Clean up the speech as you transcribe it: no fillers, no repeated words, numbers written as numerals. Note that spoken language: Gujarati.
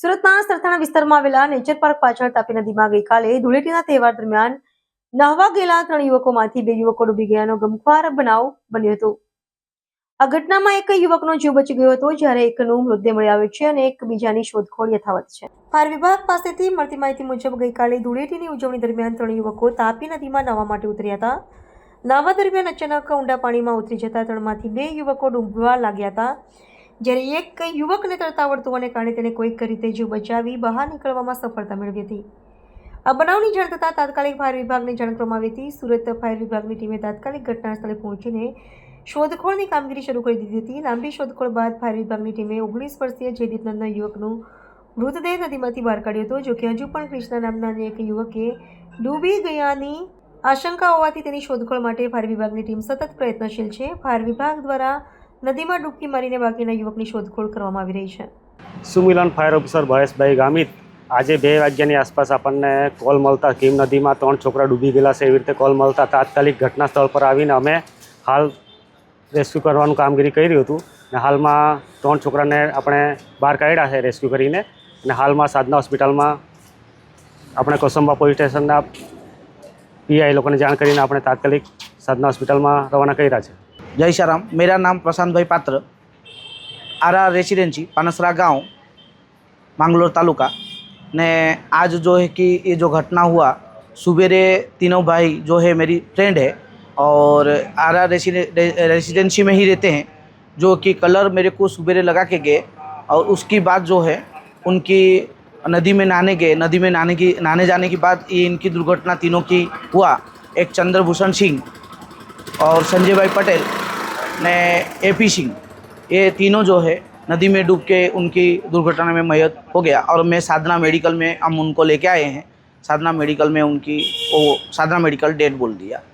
સુરતના સરથાણા વિસ્તારમાં આવેલા નેચર પાર્ક પાછળ તાપી નદીમાં ગઈકાલે ધૂળેટીના તહેવાર દરમિયાન નહાવા ગયેલા 3 યુવકોમાંથી 2 યુવકો ડૂબી ગયાનો ગમખ્વાર બનાવ બન્યો હતો। આ ઘટનામાં એક યુવકનો જીવ બચી ગયો હતો, જ્યારે એકનો મૃતદેહ મળી આવ્યો છે અને એકબીજાની શોધખોળ યથાવત છે। ફાયર વિભાગ પાસેથી મળતી માહિતી મુજબ ગઈકાલે ધૂળેટીની ઉજવણી દરમિયાન 3 યુવકો તાપી નદીમાં નહાવા માટે ઉતર્યા હતા। નહાવા દરમિયાન અચાનક ઊંડા પાણીમાં ઉતરી જતા 3માંથી 2 યુવકો ડૂબવા લાગ્યા હતા, જ્યારે એક યુવકને તરતા આવડતું હોવાને કારણે તેને કોઈક રીતે જીવ બચાવી બહાર નીકળવામાં સફળતા મેળવી હતી। આ બનાવની જાણ થતાં તાત્કાલિક ફાયર વિભાગને જાણ કરવામાં આવી હતી। સુરત ફાયર વિભાગની ટીમે તાત્કાલિક ઘટના સ્થળે પહોંચીને શોધખોળની કામગીરી શરૂ કરી દીધી હતી। લાંબી શોધખોળ બાદ ફાયર વિભાગની ટીમે 19 વર્ષીય જયદીપ નામના યુવકનો મૃતદેહ નદીમાંથી બહાર કાઢ્યો હતો। જો કે હજુ પણ કૃષ્ણા નામના એક યુવકે ડૂબી ગયાની આશંકા હોવાથી તેની શોધખોળ માટે ફાયર વિભાગની ટીમ સતત પ્રયત્નશીલ છે। ફાયર વિભાગ દ્વારા નદીમાં ડૂબકી મારીને બાકીના યુવકની શોધખોળ કરવામાં આવી રહી છે। સુમિલન ફાયર ઓફિસર મહેશભાઈ ગામિત આજે 2 વાગ્યાની આસપાસ આપણને કોલ મળતા કીમ નદીમાં 3 છોકરા ડૂબી ગયેલા છે એવી રીતે કોલ મળતા તાત્કાલિક ઘટના સ્થળ પર આવીને અમે હાલ રેસ્ક્યુ કરવાનું કામગીરી કર્યું હતું અને હાલમાં 3 છોકરાને આપણે બહાર કાઢ્યા છે રેસ્ક્યુ કરીને અને હાલમાં સાધના હોસ્પિટલમાં આપણે કોસંબા પોલીસ સ્ટેશનના પીઆઈ લોકોને જાણ કરીને આપણે તાત્કાલિક સાધના હોસ્પિટલમાં રવાના કર્યા છે। जय श्री राम। मेरा नाम प्रशांत भाई पात्र, आरा रेसिडेंसी पानसरा गांव मांगलोर तालुका ने आज जो है कि ये जो घटना हुआ सुबेरे तीनों भाई जो है मेरी फ्रेंड है और आरा रेसिडेंसी में ही रहते हैं, जो कि कलर मेरे को सुबेरे लगा के गए और उसकी बाद जो है उनकी नदी में नहाने गए। नदी में नहाने जाने के बाद ये इनकी दुर्घटना तीनों की हुआ। एक चंद्रभूषण सिंह और संजय भाई पटेल ने एपी सिंह, ये तीनों जो है नदी में डूब के उनकी दुर्घटना में मयत हो गया और मैं साधना मेडिकल में हम उनको लेके आए हैं। साधना मेडिकल में उनकी साधना मेडिकल डेड बोल दिया।